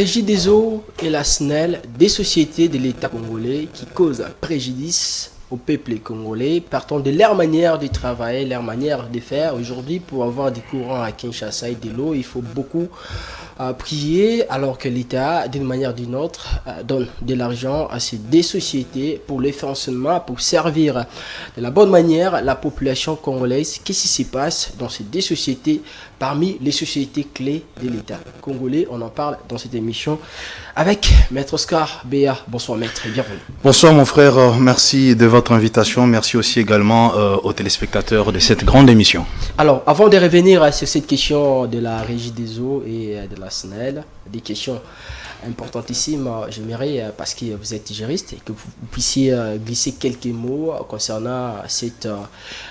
Régie des eaux et la SNEL, des sociétés de l'État congolais qui causent préjudice au peuple congolais, partant de leur manière de travailler, leur manière de faire. Aujourd'hui, pour avoir des courants à Kinshasa et de l'eau, il faut beaucoup prier, alors que l'État, d'une manière ou d'une autre, donne de l'argent à ces deux sociétés pour le fonctionnement, pour servir de la bonne manière la population congolaise. Qu'est-ce qui se passe dans ces deux sociétés parmi les sociétés clés de l'État congolais? On en parle dans cette émission avec Maître Oscar Béa. Bonsoir Maître et bienvenue. Bonsoir mon frère, merci de votre invitation, merci aussi également aux téléspectateurs de cette grande émission. Alors, avant de revenir sur cette question de la Régie des eaux et de la SNEL, des questions importantissimes, j'aimerais, parce que vous êtes juriste, que vous puissiez glisser quelques mots concernant cette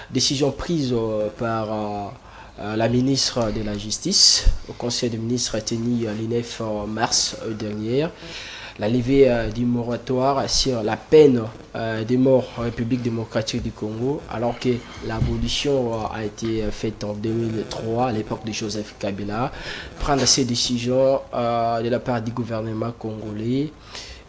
décision prise par la ministre de la Justice au Conseil des ministres tenu le 9 mars dernier. La levée du moratoire sur la peine des morts en République démocratique du Congo, alors que l'abolition a été faite en 2003 à l'époque de Joseph Kabila. Prendre ces décisions de la part du gouvernement congolais,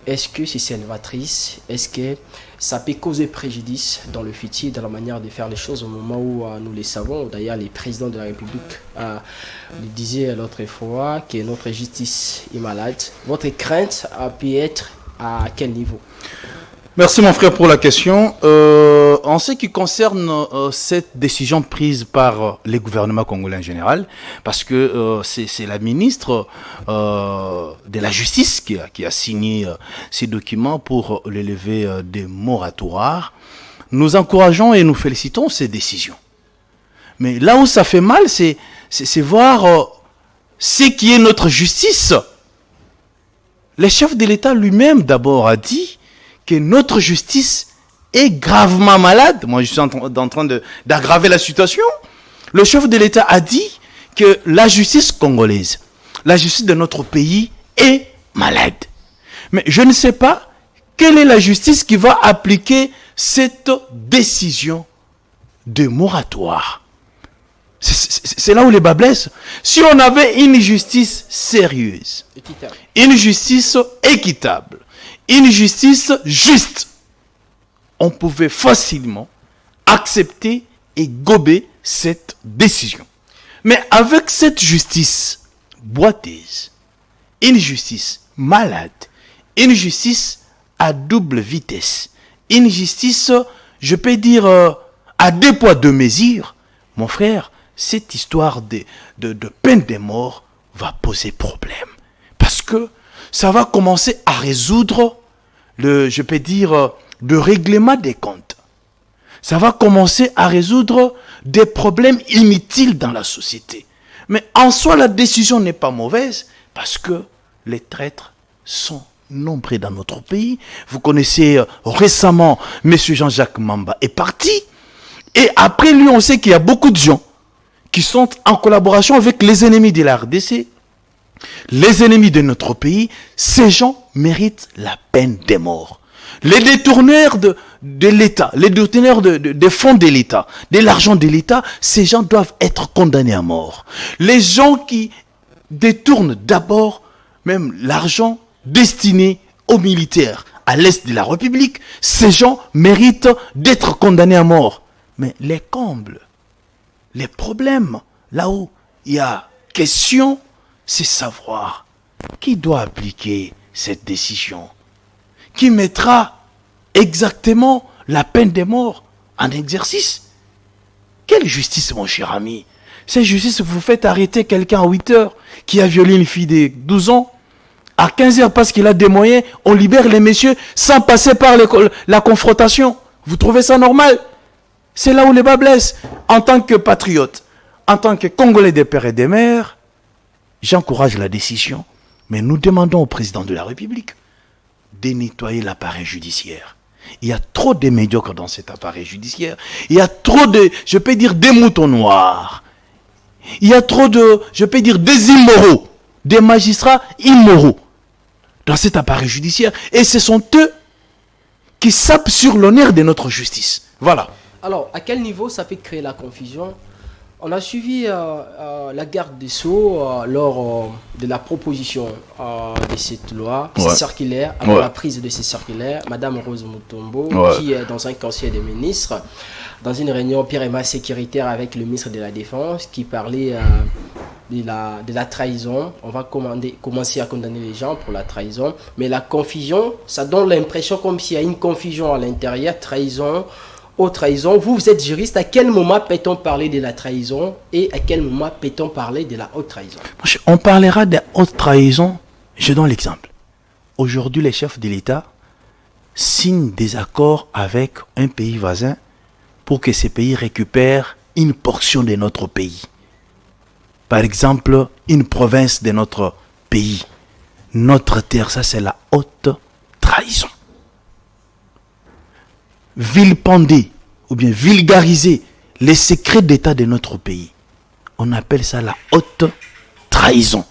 est-ce que c'est salvatrice? Est-ce que ça peut causer préjudice dans le futur, dans la manière de faire les choses au moment où nous les savons? D'ailleurs, les présidents de la République le disaient l'autre fois que notre justice est malade. Votre crainte peut être à quel niveau? Merci mon frère pour la question. En ce qui concerne cette décision prise par les gouvernements congolais en général, parce que c'est la ministre de la Justice qui a signé ces documents pour le lever des moratoires, nous encourageons et nous félicitons ces décisions. Mais là où ça fait mal, c'est voir ce qui est notre justice. Le chef de l'État lui-même d'abord a dit que notre justice est gravement malade. Moi, je suis en train d'aggraver la situation. Le chef de l'État a dit que la justice congolaise, la justice de notre pays est malade. Mais je ne sais pas quelle est la justice qui va appliquer cette décision de moratoire. C'est là où les bas blessent. Si on avait une justice sérieuse, une justice équitable, une justice juste, on pouvait facilement accepter et gober cette décision. Mais avec cette justice boiteuse, une justice malade, une justice à double vitesse, une justice, je peux dire, à deux poids deux mesures, mon frère, cette histoire de peine de mort va poser problème. Parce que ça va commencer à résoudre je peux dire, le règlement des comptes. Ça va commencer à résoudre des problèmes inutiles dans la société. Mais en soi, la décision n'est pas mauvaise parce que les traîtres sont nombreux dans notre pays. Vous connaissez récemment, M. Jean-Jacques Mamba est parti. Et après lui, on sait qu'il y a beaucoup de gens qui sont en collaboration avec les ennemis de la RDC. Les ennemis de notre pays, ces gens méritent la peine de mort. Les détourneurs de l'État, les détourneurs des fonds de l'État, de l'argent de l'État, ces gens doivent être condamnés à mort. Les gens qui détournent d'abord même l'argent destiné aux militaires à l'est de la République, ces gens méritent d'être condamnés à mort. Mais les combles, les problèmes, là où il y a question, c'est savoir qui doit appliquer cette décision, qui mettra exactement la peine de mort en exercice. Quelle justice, mon cher ami? Cette justice, vous faites arrêter quelqu'un à 8 heures qui a violé une fille de 12 ans. À 15 heures, parce qu'il a des moyens, on libère les messieurs sans passer par la confrontation. Vous trouvez ça normal? C'est là où les bas blessent. En tant que patriote, en tant que Congolais des pères et des mères, j'encourage la décision, mais nous demandons au président de la République de nettoyer l'appareil judiciaire. Il y a trop de médiocres dans cet appareil judiciaire. Il y a trop de, je peux dire, des moutons noirs. Il y a trop de, je peux dire, des immoraux, des magistrats immoraux dans cet appareil judiciaire. Et ce sont eux qui sapent sur l'honneur de notre justice. Voilà. Alors, à quel niveau ça peut créer la confusion On a suivi la garde des Sceaux lors de la proposition de cette loi, cette circulaire, avant la prise de cette circulaire. Madame Rose Mutombo, qui est dans un conseil des ministres, dans une réunion purement sécuritaire avec le ministre de la Défense, qui parlait de la trahison. On va commencer à condamner les gens pour la trahison. Mais la confusion, ça donne l'impression comme s'il y a une confusion à l'intérieur, trahison, haute trahison. Vous êtes juriste, à quel moment peut-on parler de la trahison et à quel moment peut-on parler de la haute trahison? On parlera de haute trahison, je donne l'exemple. Aujourd'hui, les chefs de l'État signent des accords avec un pays voisin pour que ces pays récupèrent une portion de notre pays. Par exemple, une province de notre pays. Notre terre, ça c'est la haute trahison. Vilipender ou bien vulgariser les secrets d'État de notre pays. On appelle ça la haute trahison.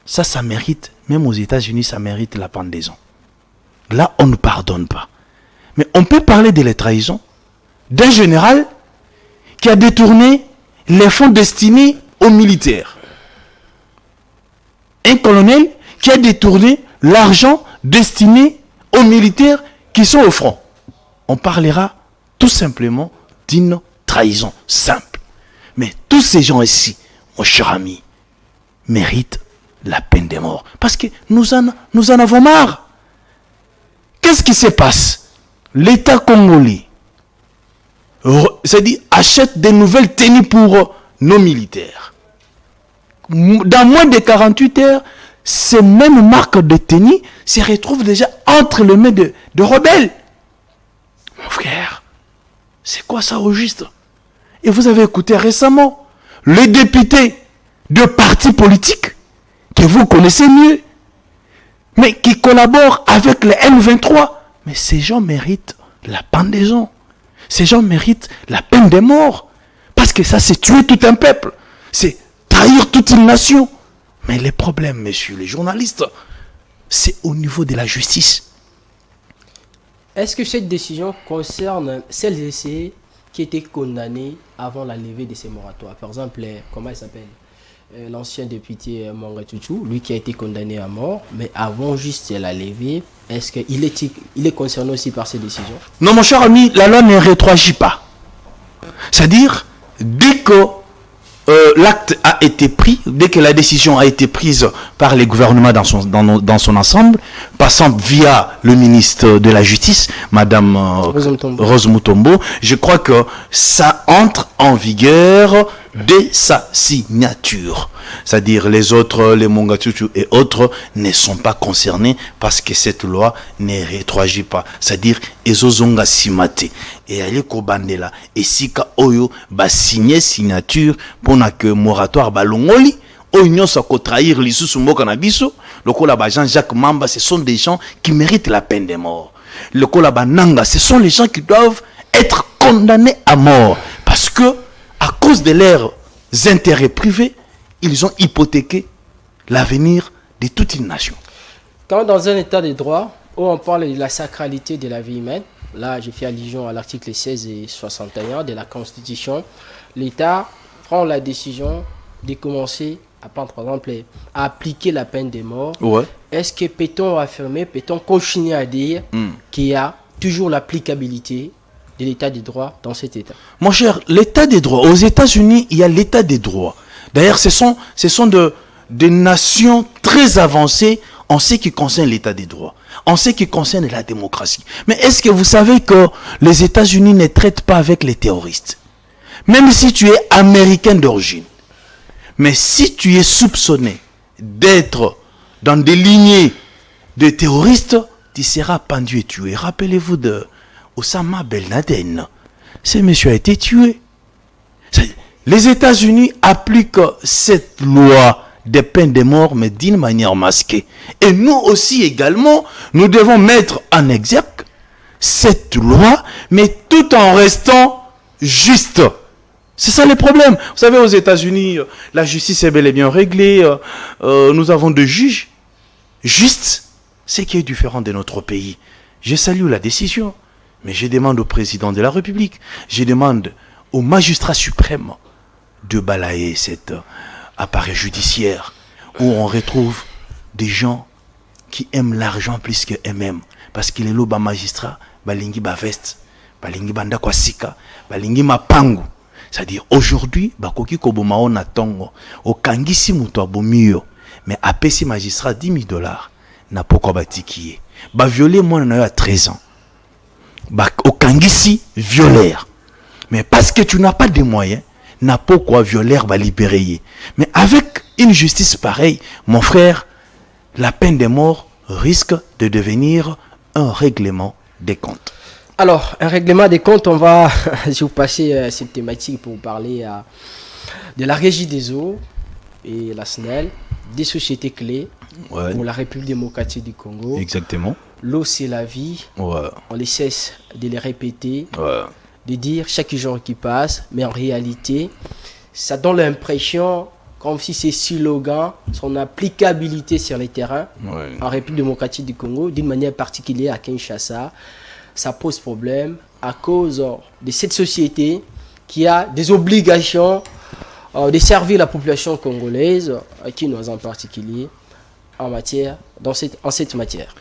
Ça mérite, même aux États-Unis, ça mérite la pendaison. Là, on ne pardonne pas. Mais on peut parler de la trahison d'un général qui a détourné les fonds destinés aux militaires. Un colonel qui a détourné l'argent destiné aux militaires qui sont au front. On parlera tout simplement d'une trahison simple. Mais tous ces gens ici, mon cher ami, méritent la peine de mort. Parce que nous en avons marre. Qu'est-ce qui se passe? L'État congolais, c'est-à-dire, achète des nouvelles tenues pour nos militaires. Dans moins de 48 heures, ces mêmes marques de tenues se retrouvent déjà entre les mains de rebelles. Mon frère, c'est quoi ça au juste? Et vous avez écouté récemment les députés de partis politiques que vous connaissez mieux, mais qui collaborent avec les M23. Mais ces gens méritent la pendaison. Ces gens méritent la peine de mort. Parce que ça, c'est tuer tout un peuple. C'est trahir toute une nation. Mais les problèmes, messieurs les journalistes, c'est au niveau de la justice. Est-ce que cette décision concerne celles et ceux qui étaient condamnés avant la levée de ces moratoires? Par exemple, comment il s'appelle? L'ancien député Mongatutu, lui qui a été condamné à mort, mais avant juste la levée, est-ce qu'il est concerné aussi par ces décisions? Non, mon cher ami, la loi ne rétroagit pas. C'est-à-dire, dès que l'acte a été pris, dès que la décision a été prise par les gouvernements dans son ensemble, passant via le ministre de la Justice, Madame Rose Mutombo, je crois que ça entre en vigueur dès sa signature. C'est-à-dire les autres, les Mongatutu et autres ne sont pas concernés parce que cette loi ne rétroagit pas. C'est-à-dire ezozonga simate et ali ko bandela et sika oyo ba signer signature pour que moratoire balongoli oyo sa ko trahir lisusu mboka na biso lokola ba Jean-Jacques Mamba, ce sont des gens qui méritent la peine de mort. Lokola ba Nanga, ce sont les gens qui doivent être condamnés à mort parce que à cause de leurs intérêts privés, ils ont hypothéqué l'avenir de toute une nation. Quand dans un état de droit, où on parle de la sacralité de la vie humaine, là je fais allusion à l'article 16 et 61 de la Constitution, l'État prend la décision de commencer à prendre, par exemple, à appliquer la peine de mort. Ouais. Est-ce que peut-on affirmer, peut-on continuer à dire qu'il y a toujours l'applicabilité de l'état des droits dans cet état? Mon cher, l'état des droits, aux États-Unis, il y a l'état des droits. D'ailleurs, ce sont des nations très avancées en ce qui concerne l'état des droits, en ce qui concerne la démocratie. Mais est-ce que vous savez que les États-Unis ne traitent pas avec les terroristes? Même si tu es américain d'origine, mais si tu es soupçonné d'être dans des lignées de terroristes, tu seras pendu et tué. Rappelez-vous de Osama Ben Laden. Ce monsieur a été tué. Les États-Unis appliquent cette loi des peines de mort, mais d'une manière masquée. Et nous aussi également, nous devons mettre en exergue cette loi, mais tout en restant juste. C'est ça le problème. Vous savez, aux États-Unis, la justice est bel et bien réglée. Nous avons des juges justes, ce qui est différent de notre pays. Je salue la décision, mais je demande au président de la République, je demande au magistrat suprême de balayer cet appareil judiciaire où on retrouve des gens qui aiment l'argent plus que eux-mêmes. Parce qu'il est là, magistrat, balingi ba veste, balingi banda kwa sika, balingi mapangu. C'est-à-dire, aujourd'hui, bakoki kobomao na tongo, o kangisi muto abomio, mais apesi magistrat $10,000, na poko batikiye. Ba violer moi na yo à 13 ans. Ba o kangisi violeur. Mais parce que tu n'as pas de moyens, n'a pas quoi violeur va libérer. Mais avec une justice pareille, mon frère, la peine de mort risque de devenir un règlement des comptes. Alors, un règlement des comptes, on va je vous passer cette thématique pour vous parler de la Régie des eaux et la SNEL, des sociétés clés pour la République démocratique du Congo. Exactement. L'eau, c'est la vie. On ne cesse de les répéter. De dire chaque jour qui passe, mais en réalité, ça donne l'impression comme si ces slogans, son applicabilité sur les terrains en République démocratique du Congo, d'une manière particulière à Kinshasa, ça pose problème à cause de cette société qui a des obligations de servir la population congolaise, qui nous en particulier, en cette matière.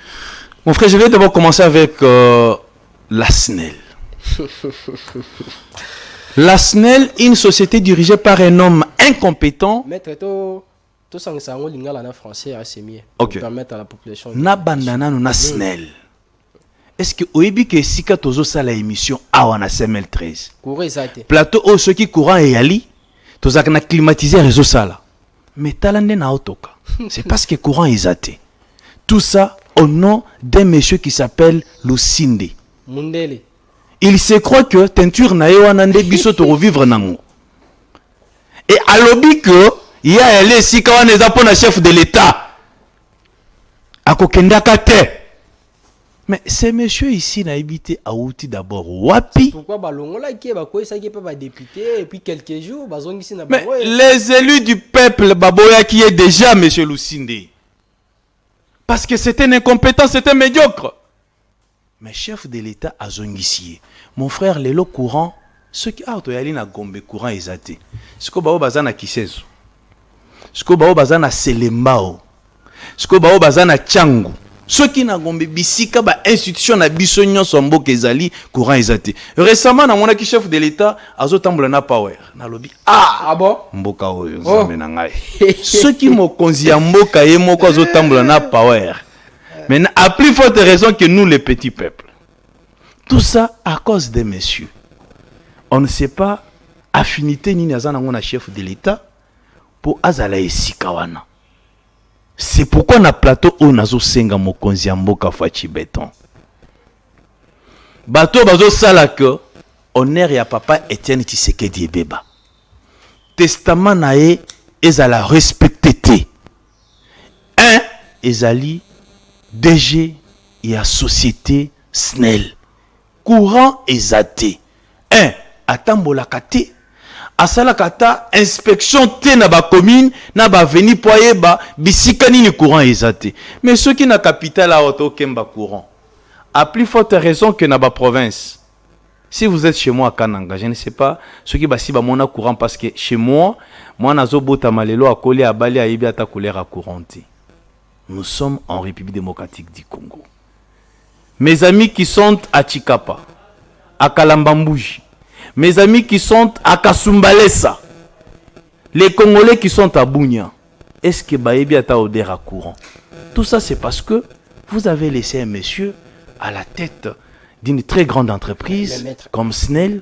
Mon frère, je vais d'abord commencer avec la SNEL. La SNEL, une société dirigée par un homme incompétent. Maître, tout ça, c'est un lingala en français, c'est mieux. Ok. Pour permettre à la population. Na bandana na SNEL. Est-ce que oyebi que sika tozo sala émission awana CML 13? Plateau au ceux qui courant et yali, toza na climatiser réseau sala. Mais talande na otoka. C'est parce que courant est athée. Tout ça au nom d'un monsieur qui s'appelle Lucinde. Mundele. Il se croit que teinture na yo anande biso to revivre nango. Et à lobby que il y a les sika wana eza pona chef de l'état. Akokenda kate. Mais ces messieurs ici n'a habité à Outi d'abord wapi. Pourquoi balongola qui ba ko ça qui pas député et puis quelques jours bazongi ici na mais les élus du peuple baboya qui est déjà monsieur Lucinde. Parce que c'était un incompétent, c'était médiocre. Mais chef de l'État a zongissier. Mon frère, les lots courants, ceux qui ont été na Gombe courant exaté. Ce que bao bazana kisezo. Ce que bao bazana selembao. Ce que bao bazana changu. Ceux qui na Gombe bisika ba institution na bisonyo sombo kezali courant exaté. Récemment na mona ki chef de l'État azotambola na power. Na lobby. Ah bon? Mboka oyo nzambe na ngai. Ceux qui mokonzi ya mboka ye moko azotambola na power. Mais à plus forte raison que nous, les petits peuples. Tout ça à cause des messieurs. On ne sait pas affinité ni nazana chef de l'État pour azala esikawana. C'est pourquoi na plateau où nazo senga mokonzi mboka fachi béton. Bateau bazo salaka honneur ya papa Etienne Tshisekedi Ebeba. Testament nae ezala respecté. Un ezali DG et à société SNEL. Courant exaté. Un, atambola kate. Asala kata, inspection te na ba commune, na ba veni poye ba, bisika ni courant exaté. Mais ceux qui na capitale à auto kemba courant. À plus forte raison que na ba province. Si vous êtes chez moi à Kananga, je ne sais pas, ceux qui basi ba mona courant parce que chez moi nazo bota malelo a collé à bali a yebi ata couleur à couranté. Nous sommes en République démocratique du Congo. Mes amis qui sont à Chikapa, à Kalambambouji, mes amis qui sont à Kasumbalesa, les Congolais qui sont à Bunia, est-ce que Baebi ata odera courant? Tout ça c'est parce que vous avez laissé un monsieur à la tête d'une très grande entreprise comme SNEL,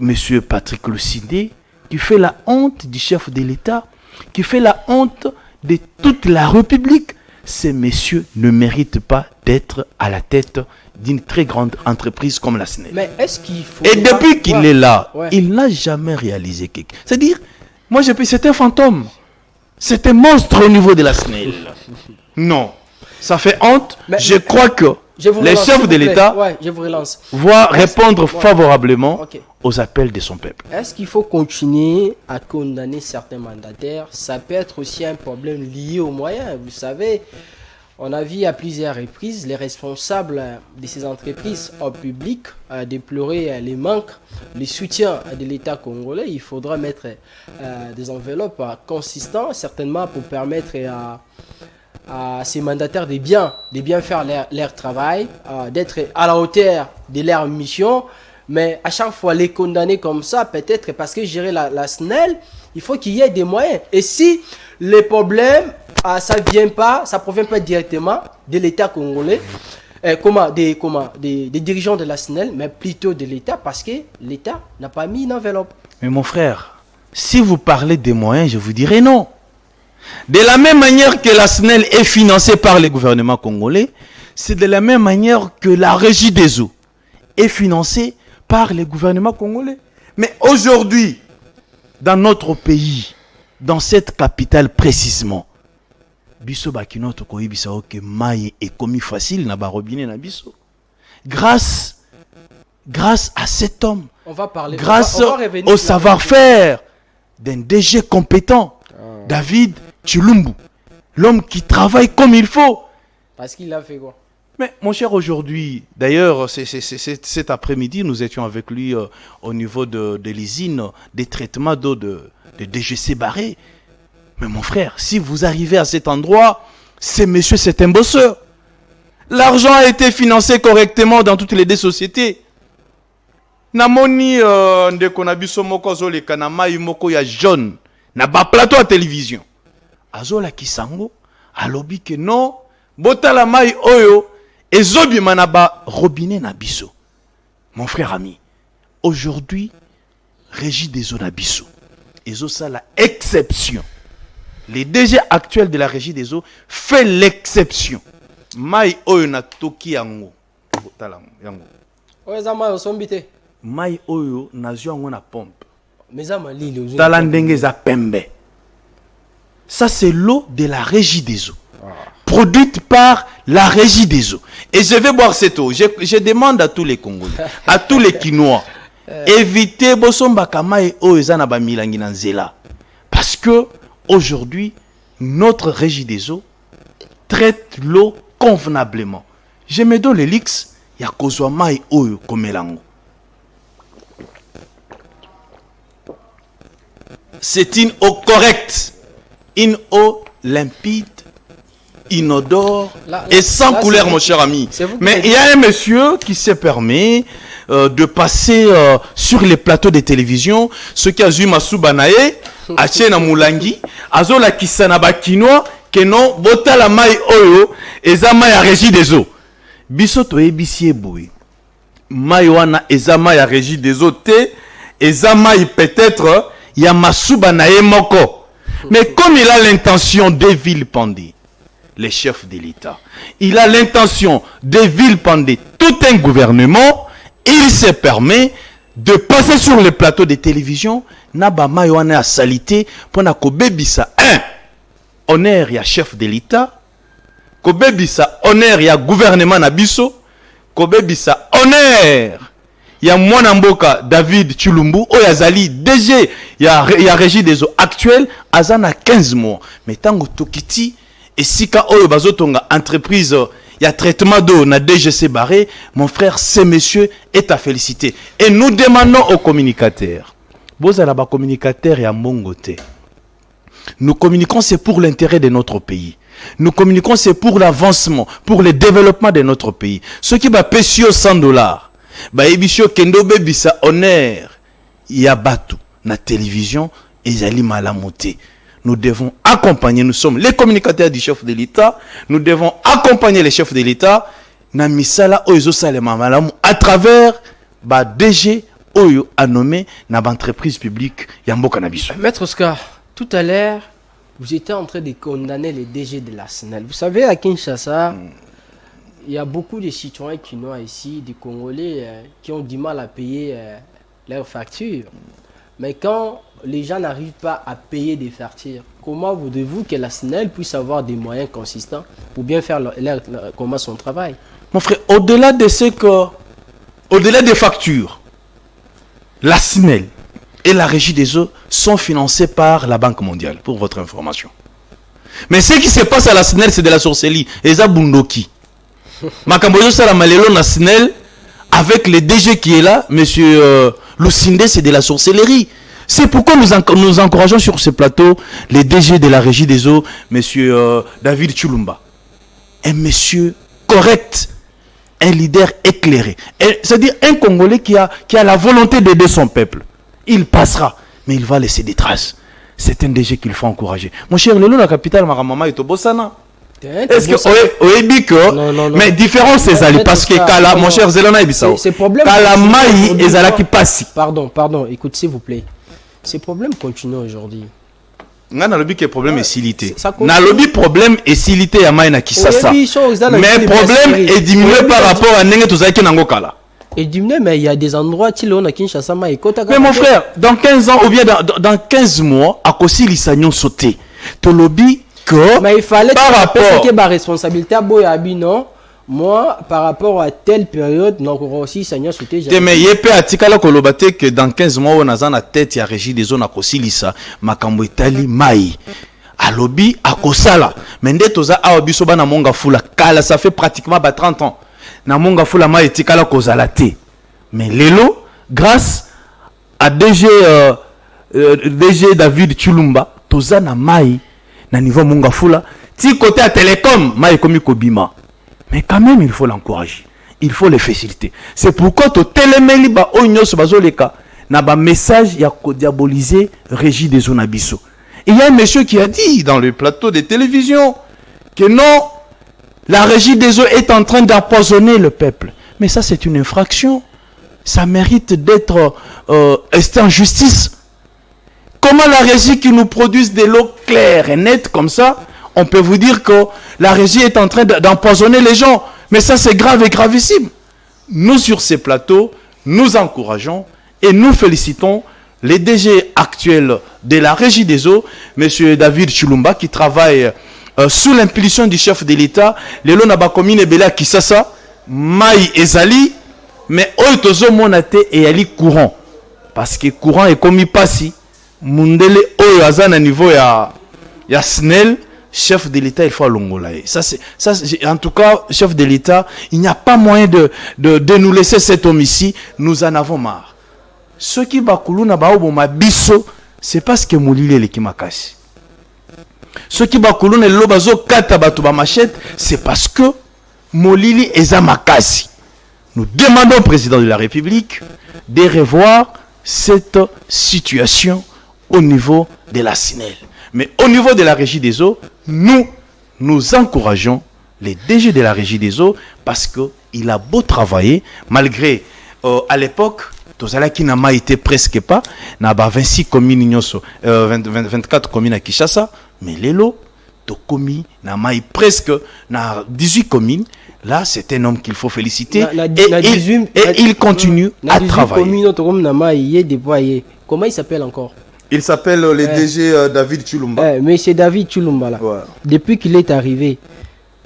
monsieur Patrick Lucinde, qui fait la honte du chef de l'État, qui fait la honte de toute la République. Ces messieurs ne méritent pas d'être à la tête d'une très grande entreprise comme la SNEL. Mais est-ce qu'il faut... Et depuis qu'il est là, il n'a jamais réalisé quelque chose. C'est-à-dire, moi j'ai pu, c'est un fantôme. C'est un monstre au niveau de la SNEL. Non, ça fait honte. Mais, je crois que les chefs de l'État vont répondre favorablement aux appels de son peuple. Est-ce qu'il faut continuer à condamner certains mandataires? Ça peut être aussi un problème lié aux moyens. Vous savez, On a vu à plusieurs reprises les responsables de ces entreprises en public déplorer les manques, les soutiens de l'État congolais. Il faudra mettre des enveloppes consistantes, certainement pour permettre à ces mandataires de bien faire leur travail, d'être à la hauteur de leur mission. Mais à chaque fois, les condamner comme ça, peut-être parce que gérer la SNEL, il faut qu'il y ait des moyens. Et si les problèmes, ça provient pas directement de l'État congolais, des dirigeants de la SNEL, mais plutôt de l'État, parce que l'État n'a pas mis une enveloppe. Mais mon frère, si vous parlez des moyens, je vous dirais non. De la même manière que la SNEL est financée par le gouvernement congolais, c'est de la même manière que la Régie des eaux est financée par le gouvernement congolais. Mais aujourd'hui, dans notre pays, dans cette capitale précisément, biso bakino to koyebisa que mai est commis facile na ba robinet na biso. Grâce à cet homme, grâce au savoir-faire d'un DG compétent, David Chilumbu, l'homme qui travaille comme il faut. Parce qu'il a fait quoi? Mais mon cher, aujourd'hui, d'ailleurs, cet après-midi, nous étions avec lui au niveau de l'usine des traitements d'eau de DGC Barré. Mais mon frère, si vous arrivez à cet endroit, c'est un bosseur. L'argent a été financé correctement dans toutes les deux sociétés. Namoni ndeko na biso moko azole kanama moko ya jaune na ba plateau à télévision. Azola kisango alobi que non, botala mai oyo ezobima na ba robinet na biso. Mon frère ami, aujourd'hui, Régie des eaux na biso. Ezo ça la exception. Les DG actuels de la Régie des eaux fait l'exception. Mai oyo na toki yango. Botala yango. Oyo za mai osombite. Mai oyo nazio yango na pompe. Meza malili ozo. Tala ndenge za pembe. Ça c'est l'eau de la Régie des eaux. Produite par la Régie des eaux. Et je vais boire cette eau. Je demande à tous les Congolais, à tous les Kinois, évitez bosomba kamai oyo za na ba milangi na nzela. Parce que aujourd'hui, notre Régie des eaux traite l'eau convenablement. Je me donne l'élix, ya kozwa mai oyo komelango. C'est une eau correcte, une eau limpide, inodore et sans couleur, mon cher ami. Mais il y a un monsieur qui se permet de passer sur les plateaux de télévision, ce qui a vu Masubanae, Achena Moulangi, Azola Kisana Bakinois, que non, Botala Mai Oyo, Ezama ya Régie des eaux. Bisoto Ebisie Boui. Maïwana Ezama ya Régie des eaux, Ezama peut-être ya Masubanae Moko. Mais comme il a l'intention de vilipender les chefs de l'État, il a l'intention de vilipender tout un gouvernement, il se permet de passer sur les plateaux de télévision, Naba Maïwana a salité pour na kobebisa honneur ya chef de l'État, kobebisa honneur ya gouvernement na biso, kobebisa honneur ya mwana mboka David Chilumbu oyazali DG ya Régie des eaux actuelle azana 15 mois. Mais tango tokiti esika oyo bazotonga entreprise ya traitement d'eau na DGC Barré, mon frère, ce monsieur est à féliciter. Et nous demandons aux communicateurs, bozala ba communicateurs ya mbongote. Nous communiquons, c'est pour l'intérêt de notre pays. Nous communiquons, c'est pour l'avancement, pour le développement de notre pays. Ce qui va payer $100, bah ebisio kendo bebisa honneur ya batu na télévision ezali malamoté. Nous devons accompagner, nous sommes les communicateurs du chef de l'État, nous devons accompagner les chefs de l'État na misala oyo salema malamu à travers ba DG oyo a nommé na entreprise publique ya mboka na biso. Maître Oscar, tout à l'heure, vous étiez en train de condamner les DG de la SNEL. Vous savez, à Kinshasa, il y a beaucoup de citoyens quinois ici, des Congolais, qui ont du mal à payer leurs factures. Mais quand les gens n'arrivent pas à payer des factures, comment voulez-vous que la SNEL puisse avoir des moyens consistants pour bien faire comment son travail? Mon frère, au-delà des factures, la SNEL et la Régie des eaux sont financées par la Banque mondiale, pour votre information. Mais ce qui se passe à la SNEL, c'est de la sorcellerie. Et ça, Bundoki. Makamboyo Salamalelo na SNEL, avec le DG qui est là, monsieur Lucinde, c'est de la sorcellerie. C'est pourquoi nous encourageons sur ce plateau les DG de la Régie des eaux, monsieur David Chulumba. Un monsieur correct, un leader éclairé. C'est-à-dire un Congolais qui a la volonté d'aider son peuple. Il passera, mais il va laisser des traces. C'est un DG qu'il faut encourager. Mon cher, Lelo, la capitale, Maramama est au Bossana. Est-ce que vous dit que mais différence c'est Ali parce que Kala, mon cher Zelona Ebissao, Kala Maï et Zala qui passe. Pardon, écoute s'il vous plaît. Ces problèmes continuent aujourd'hui. Nga na lobi que problème est silité. Na lobi problème est silité ya Maï na Kisasa. Mais problème est diminué par rapport à Nenge Tozaki Nango Kala. Et diminué, mais il y a des endroits qui l'on a Kinshasa Maï. Mais mon frère, dans 15 ans ou bien dans 15 mois, à Kosi Lissagnon sauté. To lobi que mais il fallait par rapport que ma responsabilité à Boyabi non. Moi, par rapport à telle période, donc aussi, Seigneur sauté. Mais il peut atikala kolobate que dans 15 mois, on a dans la tête, il y a régi des zones à Kosilisa, Makambo Itali, Maï. À lobby, à Kosala. Mais ndetoza a obisoba na monga fula. Kala, ça fait pratiquement 30 ans. Na monga fula Maï etikala kozalate. Mais Lelo, grâce à DG David Chulumba, toza na Maï, na niveau monga fula, ti côté à Télécom, Maï komi kobima. Mais quand même, il faut l'encourager. Il faut le faciliter. C'est pourquoi tu télémeli ba onyos bazoleka na ba message ya ko diaboliser Régie des Onabiso. Il y a un monsieur qui a dit dans le plateau de télévision que non, la Régie des eaux est en train d'empoisonner le peuple. Mais ça, c'est une infraction. Ça mérite d'être esté en justice. Comment la Régie qui nous produise de l'eau claire et nette comme ça, on peut vous dire que la Régie est en train d'empoisonner les gens. Mais ça, c'est grave et gravissime. Nous, sur ces plateaux, nous encourageons et nous félicitons les DG actuels de la Régie des eaux, M. David Chulumba, qui travaille sous l'impulsion du chef de l'État, Lelo Nabakomine Bela Kisasa, Maï Ezali, mais Oitozo Monate et Ali Courant. Parce que Courant est comme il passe, Mundele Oyazan à niveau ya SNEL, chef de l'État, il faut l'ongolaye. En tout cas, chef de l'État, il n'y a pas moyen de nous laisser cet homme ici. Nous en avons marre. Ce qui bakulu na baoboma biso, c'est parce que Moulile le kimakasi. Ce qui bakulu na lobazo kata batu ba machette, c'est parce que Molili eza makasi. Nous demandons au président de la République de revoir cette situation au niveau de la SNEL. Mais au niveau de la Régie des eaux, nous encourageons les DG de la Régie des eaux parce qu'il a beau travailler, malgré à l'époque, Tozala qui n'a pas été presque pas, n'a pas 26 communes, 24 communes à Kinshasa, mais Lelo, Tokomi, n'a pas presque 18 communes. Là, c'est un homme qu'il faut féliciter et il continue à travailler. Comment il s'appelle encore? Il s'appelle le DG David Chulumba. Mais c'est David Chulumba là. Ouais. Depuis qu'il est arrivé,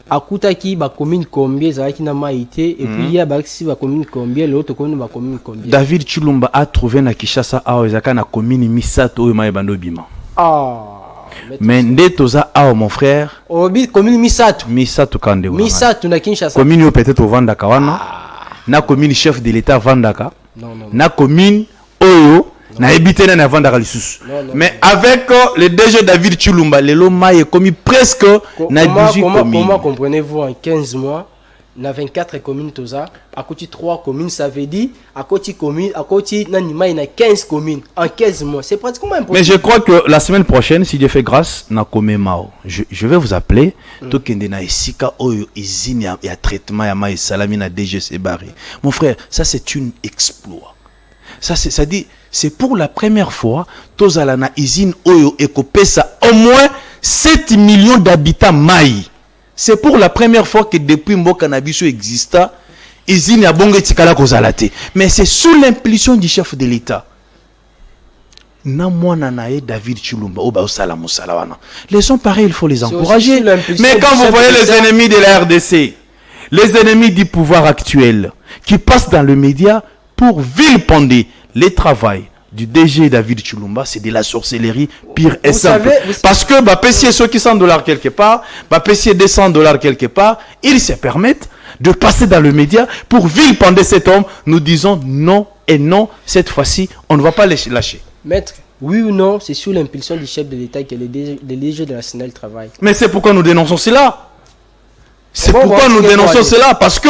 à Koutaki, la commune combien, ça qui n'a pas été, et puis il y a la commune combien, l'autre commune, la commune combien. David Chulumba a trouvé na Kinshasa à Ozaka na commune Misato et Maïbando Bima. Ah. Mais ndetoza a mon frère. Obi commune Misato. Misato kande. Misato na Kinshasa. Commune peut-être au Vandaka wana. Na commune chef de l'État Vandaka. Non. Na commune Oyo. Mais avec le DG David Chulumba, le Loma est commis presque na 18 communes. Comment comprenez-vous en 15 mois, na 24 communes toza, à côté 3 communes, ça veut dire à côté commune, à côté nanima il y a 15 communes en 15 mois. C'est pratiquement impossible. Mais je crois que la semaine prochaine, si Dieu fait grâce, na Kome Mao, je vais vous appeler. Tokende na isika oyo izini ya traitement ya mai salami na DG barré. Mon frère, ça c'est une exploit. Ça dit, c'est pour la première fois, tozala na usine oyo ekopesa au moins 7 millions d'habitants maï. C'est pour la première fois que depuis Mboka Nabiso exista, usine ya bongo etikala kozalate. Mais c'est sous l'impulsion du chef de l'État. Na mwana nae David Chulumba oba osala musala wana. Les gens pareils, il faut les encourager. Mais quand vous voyez les ennemis de la RDC, les ennemis du pouvoir actuel qui passent dans le média pour vilipender les travail, du DG David Chilumba, c'est de la sorcellerie pire et Vous simple. savez, Parce que bah payer ceux qui $100 quelque part, bah payer $200 quelque part, ils se permettent de passer dans le média pour vilipender cet homme. Nous disons non et non, cette fois-ci, on ne va pas les lâcher. Maître, oui ou non, c'est sous l'impulsion du chef de l'État que les DG de la SNEL travaillent. Mais c'est pourquoi nous dénonçons cela. C'est Bon, pourquoi bon, nous c'est dénonçons quoi, cela. Parce que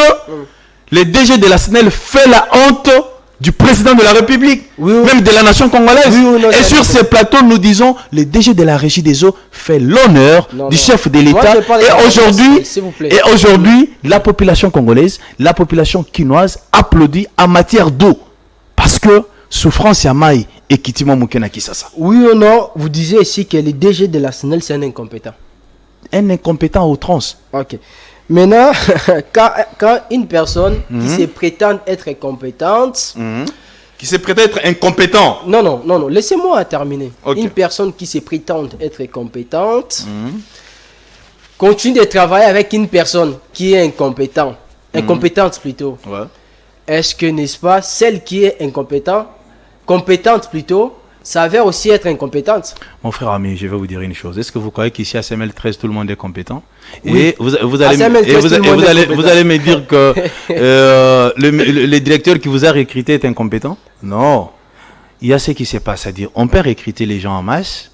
les DG de la SNEL fait la honte du président de la République, Oui, oui. même de la nation congolaise. Oui ou non, et ça sur dépend. ces plateaux, nous disons, le DG de la Régie des eaux fait l'honneur Non, du non. chef de Moi, l'État. je parle de Et la aujourd'hui, s'il vous plaît. la population congolaise, la population quinoise applaudit en matière d'eau. Parce que souffrance Yamaï et Kitima Mukena Kisasa. Oui ou non, vous disiez ici que le DG de la SNEL, c'est un incompétent. Un incompétent à outrance. Ok. Maintenant, quand une personne qui se prétend être compétente, Qui se prétend être incompétent. non, laissez-moi terminer. Ok. Une personne qui se prétend être compétente continue de travailler avec une personne qui est incompétente plutôt. Ouais. Est-ce que, n'est-ce pas, celle qui est compétente plutôt, s'avère aussi être incompétente? Mon frère ami, je vais vous dire une chose. Est-ce que vous croyez qu'ici à CML13 tout le monde est compétent? Oui. Et vous À allez, CML13, et vous, tout le et monde vous est allez, compétent. vous allez me dire que le directeur qui vous a recruté est incompétent? Non. Il y a ce qui se passe, c'est-à-dire on peut recruter les gens en masse,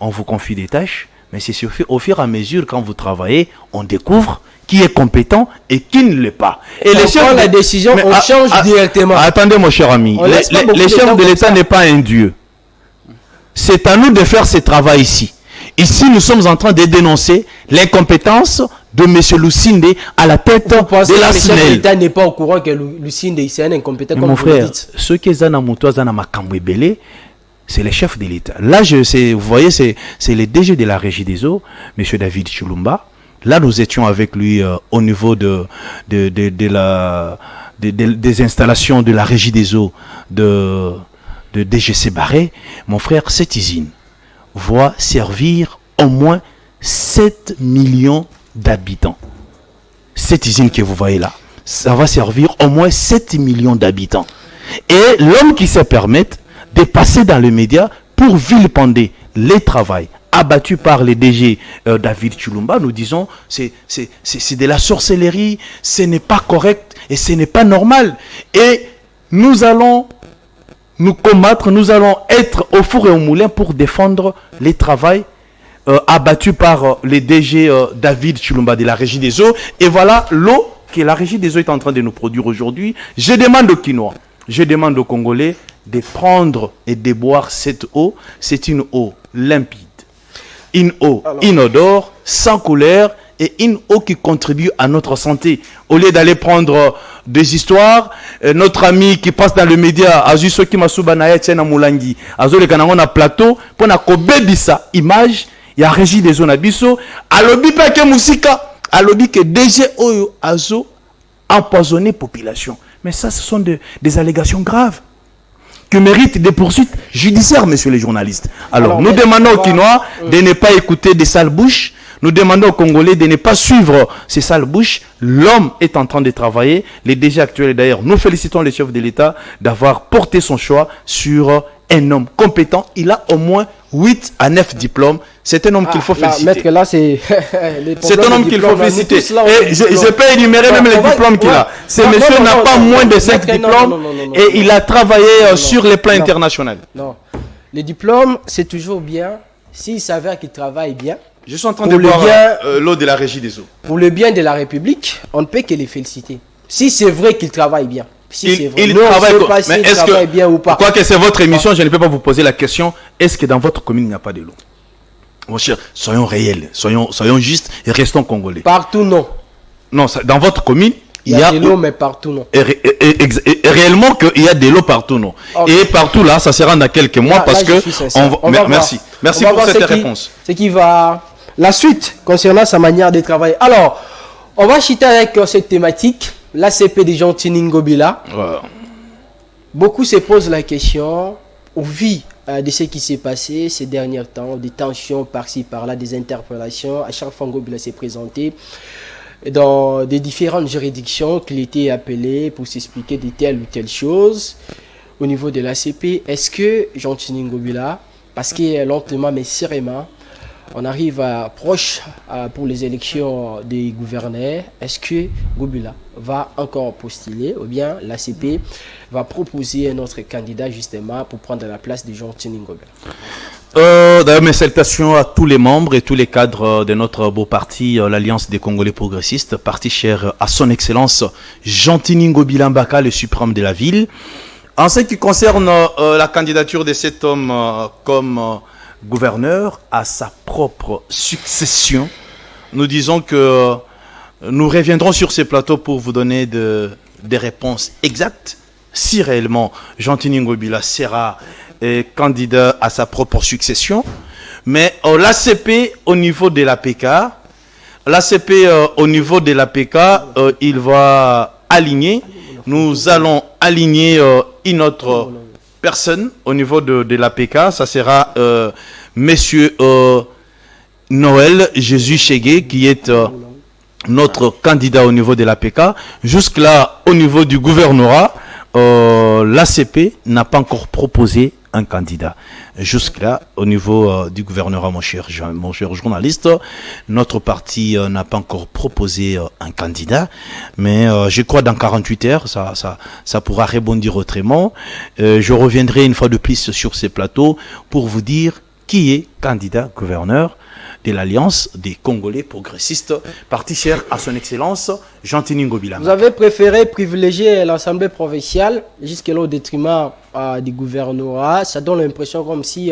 on vous confie des tâches, mais c'est au fur et à mesure quand vous travaillez, on découvre qui est compétent et qui ne l'est pas. Et on prend la décision, on change directement. Attendez mon cher ami, On laisse pas beaucoup les de temps chefs de comme l'État ça. n'est pas un dieu. C'est à nous de faire ce travail ici. Ici, nous sommes en train de dénoncer l'incompétence de M. Lucinde à la tête Vous pensez de que la le chef de SNEL. l'État n'est pas au courant que Lucinde c'est un incompétent, Mais comme mon vous le frère, dites? ceux qui sont dans Makamwebele, c'est les chefs de l'État. Là, vous voyez, c'est le DG de la Régie des eaux, M. David Chilumba. Là, nous étions avec lui au niveau des installations de la Régie des eaux de DGC Barré. Mon frère, cette usine va servir au moins 7 millions d'habitants. Cette usine que vous voyez là, ça va servir au moins 7 millions d'habitants. Et l'homme qui se permet de passer dans les médias pour vilipender les travails abattus par les DG David Chilumba, nous disons c'est de la sorcellerie, ce n'est pas correct et ce n'est pas normal. Et nous allons nous combattre, nous allons être au four et au moulin pour défendre les travails abattus par les DG David Chilumba de la Régie des eaux. Et voilà l'eau que la Régie des eaux est en train de nous produire aujourd'hui. Je demande aux Quinois, je demande aux Congolais de prendre et de boire cette eau. C'est une eau limpide, une eau inodore, sans couleur et une eau qui contribue à notre santé. Au lieu d'aller prendre des histoires, notre ami qui passe dans le média, a vu ceux qui m'asuba na yetena mulangi, azo le kanango na plateau, pour na kobebisa image, il y a Régie des zones abisso, alobi pa ke musika, alobi que DG Oyo azo empoisonner population. Mais ça, ce sont des allégations graves qui méritent des poursuites judiciaires, messieurs les journalistes. Alors nous demandons aux Quinois de ne pas écouter des sales bouches. Nous demandons aux Congolais de ne pas suivre ces sales bouches. L'homme est en train de travailler. Les DG actuels, d'ailleurs, nous félicitons les chefs de l'État d'avoir porté son choix sur un homme compétent. Il a au moins 8 à 9 diplômes. C'est un homme qu'il faut féliciter. Maître, là, c'est un homme qu'il faut féliciter. Et je peux énumérer même les diplômes qu'il a. Ce monsieur n'a pas moins de 5 diplômes et il a travaillé sur les plans internationaux. Non. Les diplômes, c'est toujours bien s'il s'avère qu'il travaille bien. Je suis en train de boire l'eau de la Régie des eaux. Pour le bien de la République, on ne peut que les féliciter. Si c'est vrai qu'il travaille bien. Si c'est vrai. Il travaille, pas si mais est-ce travaille bien ou pas. Quoique c'est votre émission, je ne peux pas vous poser la question. Est-ce que dans votre commune, il n'y a pas de l'eau? Mon cher, soyons réels, soyons justes et restons congolais. Partout, non. Non, dans votre commune, il y a de l'eau, mais partout, non. Et réellement qu'il y a de l'eau partout, non. Okay. Et partout, là, ça sera dans quelques mois parce que... Merci pour cette réponse. Ce qui va... La suite, concernant sa manière de travailler. Alors, on va chuter avec cette thématique. L'ACP des gens Tiningobila. Ouais. Beaucoup se posent la question, au vu de ce qui s'est passé ces derniers temps, des tensions par-ci, par-là, des interpellations. À chaque fois, Ngobila s'est présenté dans des différentes juridictions qu'il était appelé pour s'expliquer de telle ou telle chose. au niveau de l'ACP, est-ce que Jean-Tini Ngobila, parce que lentement mais sûrement, on arrive proche pour les élections des gouverneurs, est-ce que Ngobila va encore postuler ou bien l'ACP va proposer un autre candidat justement pour prendre la place de Jean-Tini Ngobila? D'ailleurs, mes salutations à tous les membres et tous les cadres de notre beau parti, l'Alliance des Congolais Progressistes, parti cher à son excellence Jean-Tini Ngobila Mbaka, le suprême de la ville. En ce qui concerne la candidature de cet homme comme gouverneur à sa propre succession, nous disons que nous reviendrons sur ces plateaux pour vous donner des réponses exactes si réellement Jean-Tini Ngobila sera candidat à sa propre succession. Mais l'ACP au niveau de l'APK, il va aligner. Nous allons aligner une autre personne au niveau de l'APK. Ça sera Monsieur Noël Jésus Chégué qui est notre candidat au niveau de l'APK. Jusque-là, au niveau du gouvernorat, l'ACP n'a pas encore proposé un candidat. Jusque-là, au niveau du gouvernorat, mon cher journaliste, notre parti n'a pas encore proposé un candidat, mais je crois dans 48 heures, ça pourra rebondir autrement. Je reviendrai une fois de plus sur ces plateaux pour vous dire qui est candidat gouverneur de l'Alliance des Congolais Progressistes, parti cher à son excellence Jean-Tini Ngobila. Vous avez préféré privilégier l'Assemblée provinciale jusqu'à au détriment du gouvernorat. Ça donne l'impression comme si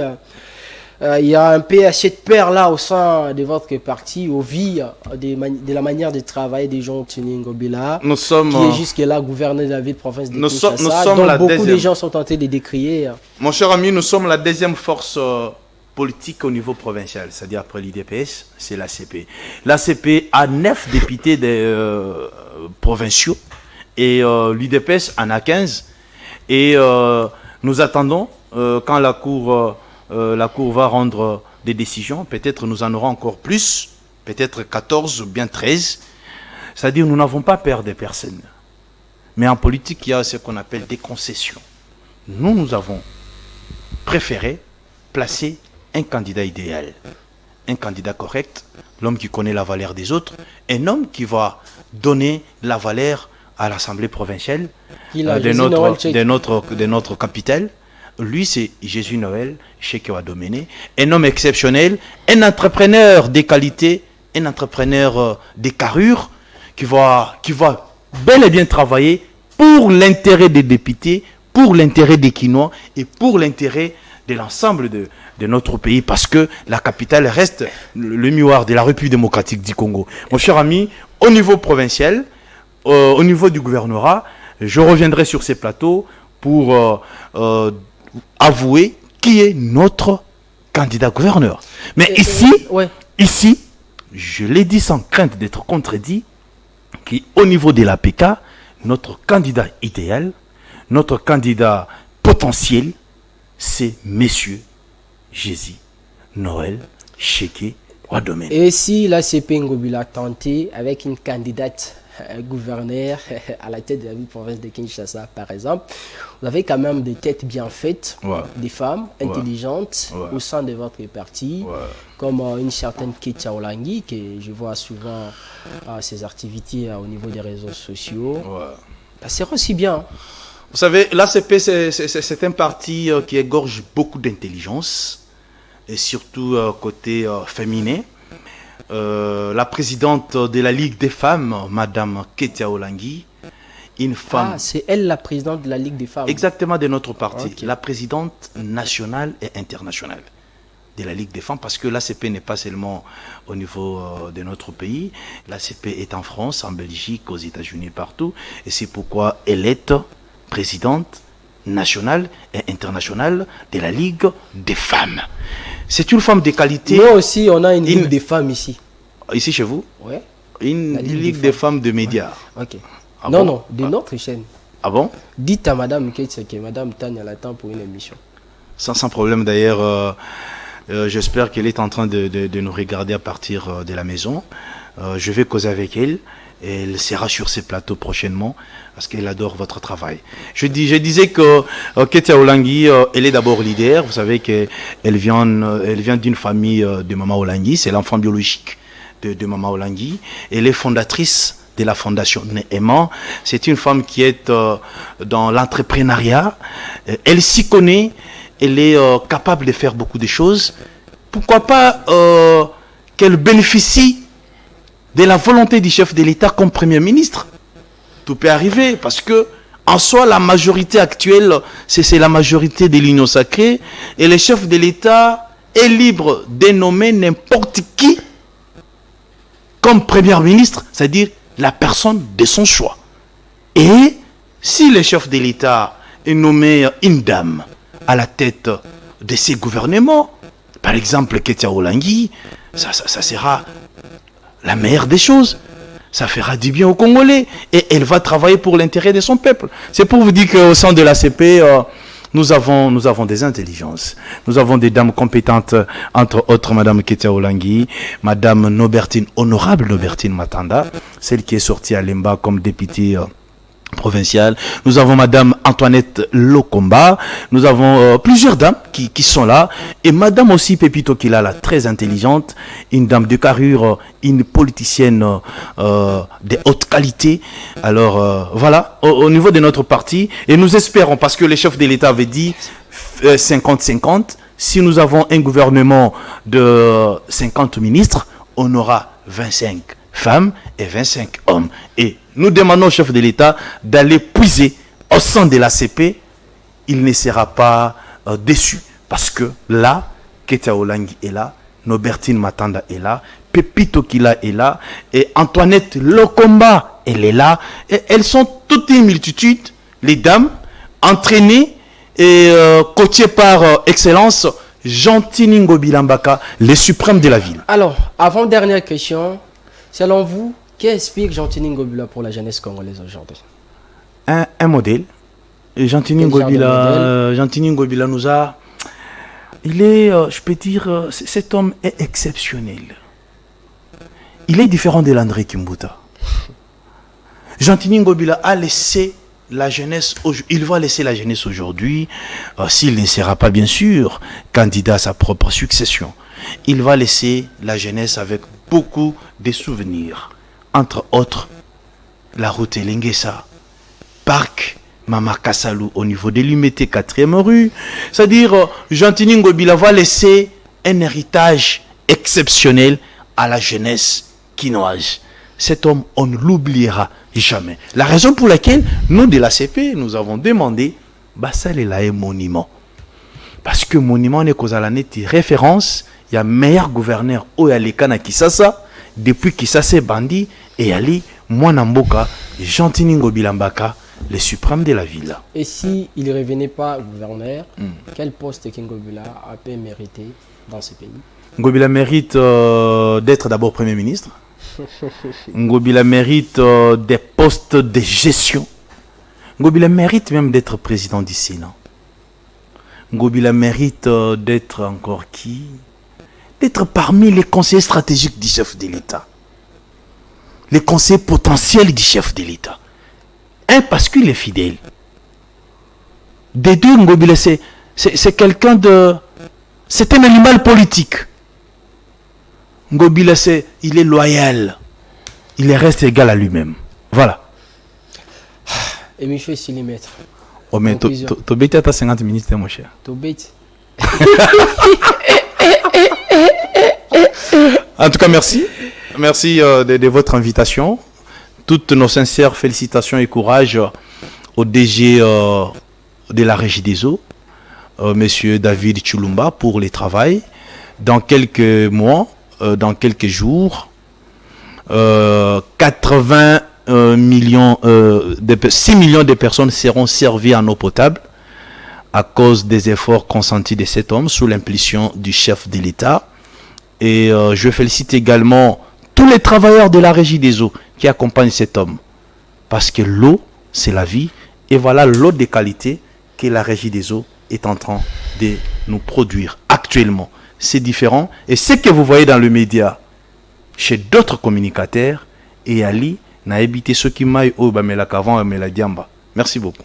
il y a un peu cette paire-là au sein de votre parti, au vu de la manière de travailler des Jean-Tini Ngobila, nous sommes, qui est jusque-là gouverneur de la ville province de Kinshasa. Nous sommes donc la beaucoup deuxième. de gens sont tentés de décrier. Mon cher ami, nous sommes la deuxième force politique au niveau provincial, c'est-à-dire après l'IDPS, c'est l'ACP. L'ACP a 9 députés provinciaux et l'IDPS en a 15. Et nous attendons quand la Cour va rendre des décisions, peut-être nous en aurons encore plus, peut-être 14 ou bien 13. C'est-à-dire nous n'avons pas peur des personnes. Mais en politique, il y a ce qu'on appelle des concessions. Nous avons préféré placer un candidat idéal, un candidat correct, l'homme qui connaît la valeur des autres, un homme qui va donner la valeur à l'Assemblée provinciale de notre capitale. Lui, c'est Jésus Noël Chégué Wadomene, un homme exceptionnel, un entrepreneur des qualités, un entrepreneur des carrures, qui va bel et bien travailler pour l'intérêt des députés, pour l'intérêt des Quinois et pour l'intérêt de l'ensemble de notre pays, parce que la capitale reste le miroir de la République démocratique du Congo. Mon cher ami, au niveau provincial, au niveau du gouvernorat, je reviendrai sur ces plateaux pour avouer qui est notre candidat gouverneur. Mais ici, je l'ai dit sans crainte d'être contredit, qu'au niveau de l'APK, notre candidat idéal, notre candidat potentiel, c'est Messieurs Jésus Noël Chégué Wadomene. Et si l'ACP Ngobila tenté avec une candidate gouverneur à la tête de la ville province de Kinshasa, par exemple, vous avez quand même des têtes bien faites, des femmes intelligentes au sein de votre parti, comme une certaine Ketia Olangi, que je vois souvent ses activités au niveau des réseaux sociaux. C'est aussi bien. Vous savez, l'ACP, c'est un parti qui égorge beaucoup d'intelligence, et surtout côté féminin. La présidente de la Ligue des femmes, Madame Ketia Olangi, une femme... Ah, c'est elle la présidente de la Ligue des femmes. Exactement, de notre parti. La présidente nationale et internationale de la Ligue des femmes, parce que l'ACP n'est pas seulement au niveau de notre pays. L'ACP est en France, en Belgique, aux États-Unis, partout. Et c'est pourquoi elle est présidente nationale et internationale de la Ligue des femmes. C'est une femme de qualité. Nous aussi, on a une Ligue des femmes ici. Ici chez vous? Oui. Une Ligue des femmes de médias. Ok. Ah non, bon? non, de notre chaîne. Ah bon? Dites à Madame Ketia que Madame Tania l'attend pour une émission. Sans problème d'ailleurs. J'espère qu'elle est en train de nous regarder à partir de la maison. Je vais causer avec elle Elle sera sur ces plateaux prochainement parce qu'elle adore votre travail. Je disais que Ketia Olangi, elle est d'abord leader. Vous savez qu'elle vient d'une famille de Mama Olangi. C'est l'enfant biologique de Mama Olangi. Elle est fondatrice de la fondation Néhéman. C'est une femme qui est dans l'entrepreneuriat. Elle s'y connaît. Elle est capable de faire beaucoup de choses. Pourquoi pas qu'elle bénéficie de la volonté du chef de l'État comme Premier ministre. Tout peut arriver parce que, en soi, la majorité actuelle, c'est la majorité de l'Union sacrée et le chef de l'État est libre de nommer n'importe qui comme Premier ministre, c'est-à-dire la personne de son choix. Et si le chef de l'État est nommé une dame à la tête de ses gouvernements, par exemple Ketia Olangi, ça sera la meilleure des choses. Ça fera du bien aux Congolais. Et elle va travailler pour l'intérêt de son peuple. C'est pour vous dire qu'au sein de l'ACP, nous avons des intelligences. Nous avons des dames compétentes, entre autres Madame Ketia Olangi, Madame Nobertine, honorable Nobertine Matanda, celle qui est sortie à Lemba comme députée provinciale. Nous avons Madame Antoinette Lokomba. Nous avons plusieurs dames qui sont là. Et Madame aussi Pepito Kilala, très intelligente, une dame de carrure, une politicienne de haute qualité. Alors voilà, au niveau de notre parti. Et nous espérons, parce que le chef de l'État avait dit 50-50, si nous avons un gouvernement de 50 ministres, on aura 25 femmes et 25 hommes. Et nous demandons au chef de l'État d'aller puiser au sein de l'ACP. Il ne sera pas déçu parce que là, Ketia Olangi est là, Nobertine Matanda est là, Pepito Kila est là, et Antoinette Lokomba, elle est là. Et elles sont toute une multitude, les dames, entraînées et coachées par excellence, Jean-Tini Ngobilambaka, les suprêmes de la ville. Alors, avant-dernière question, selon vous, qu'explique Jean-Tini Ngobila pour la jeunesse congolaise aujourd'hui? Un modèle. Jean-Tini Ngobila nous a... Il est, je peux dire, cet homme est exceptionnel. Il est différent de l'André Kimbuta. Jean-Tini Ngobila a laissé la jeunesse, il va laisser la jeunesse aujourd'hui, s'il ne sera pas bien sûr candidat à sa propre succession. Il va laisser la jeunesse avec beaucoup de souvenirs. Entre autres, la route Elengesa, parc Mama Kassalou au niveau de l'Umete 4e rue. C'est-à-dire, Jean-Tini Ngobila va laisser un héritage exceptionnel à la jeunesse quinoise. Cet homme, on ne l'oubliera jamais. La raison pour laquelle nous, de l'ACP, nous avons demandé Bassalela un monument. Parce que monument n'est qu'aux alaneti référence, il y a meilleur gouverneur au Yalikana Kisasa, depuis Kisasa Bandi, et Ali, Mwanamboka, Jean-Tini Ngobila Mbaka, les suprêmes de la ville. Et si il ne revenait pas gouverneur, quel poste Ngobila a pu mériter dans ce pays? Ngobila mérite d'être d'abord Premier ministre. Ngobila mérite des postes de gestion. Ngobila mérite même d'être président du Sénat. Ngobila mérite d'être encore qui? D'être parmi les conseillers stratégiques du chef de l'État. Les conseillers potentiels du chef de l'État. Un, parce qu'il est fidèle. Des deux, Ngobila, c'est quelqu'un de... C'est un animal politique. Ngobila, il est loyal. Il reste égal à lui-même. Voilà. Et Michel Silimètre. Oh, mais tu bêtes à 50 minutes, mon cher. Tu bêtes. En tout cas, merci. Merci de votre invitation. Toutes nos sincères félicitations et courage au DG de la Régie des Eaux, Monsieur David Chulumba, pour le travail. Dans quelques mois, dans quelques jours, 80 millions, 6 millions de personnes seront servies en eau potable à cause des efforts consentis de cet homme sous l'impulsion du chef de l'État. Et je félicite également tous les travailleurs de la Régie des Eaux qui accompagnent cet homme. Parce que l'eau, c'est la vie. Et voilà l'eau de qualité que la Régie des Eaux est en train de nous produire actuellement. C'est différent. Et ce que vous voyez dans le média, chez d'autres communicateurs, et Ali, na éviter ceux qui maillent au Bamelaka avant Mela Diamba. Merci beaucoup.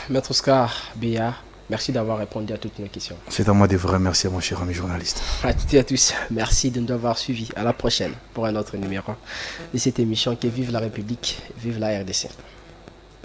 Maître Oscar Béa, merci d'avoir répondu à toutes mes questions. C'est à moi de vous remercier, mon cher ami journaliste. À toutes et à tous, merci de nous avoir suivis. À la prochaine pour un autre numéro de cette émission qui est Vive la République, vive la RDC.